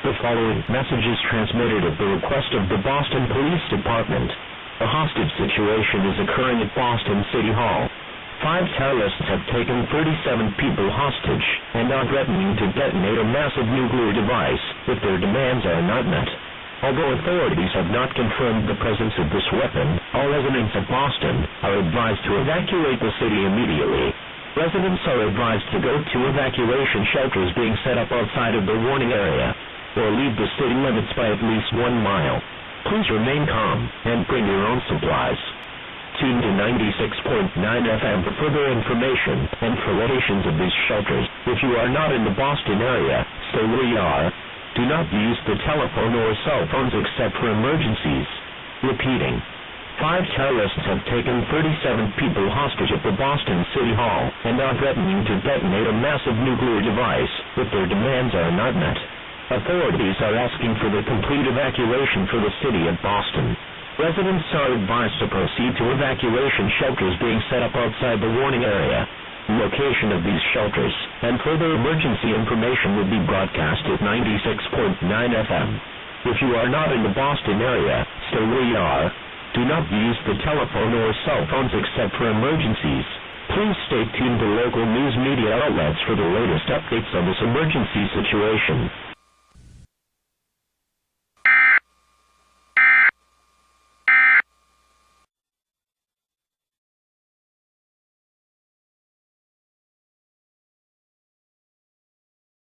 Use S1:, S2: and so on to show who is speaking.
S1: The following message is transmitted at the request of the Boston Police Department. A hostage situation is occurring at Boston City Hall. 5 terrorists have taken 37 people hostage and are threatening to detonate a massive nuclear device if their demands are not met. Although authorities have not confirmed the presence of this weapon, all residents of Boston are advised to evacuate the city immediately. Residents are advised to go to evacuation shelters being set up outside of the warning area, or leave the city limits by at least 1 mile. Please remain calm and bring your own supplies. Tune to 96.9 FM for further information and for locations of these shelters. If you are not in the Boston area, stay where you are. Do not use the telephone or cell phones except for emergencies. Repeating. 5 terrorists have taken 37 people hostage at the Boston City Hall and are threatening to detonate a massive nuclear device if their demands are not met. Authorities are asking for the complete evacuation for the city of Boston. Residents are advised to proceed to evacuation shelters being set up outside the warning area. Location of these shelters and further emergency information will be broadcast at 96.9 FM. If you are not in the Boston area, stay where you are. Do not use the telephone or cell phones except for emergencies. Please stay tuned to local news media outlets for the latest updates on this emergency situation.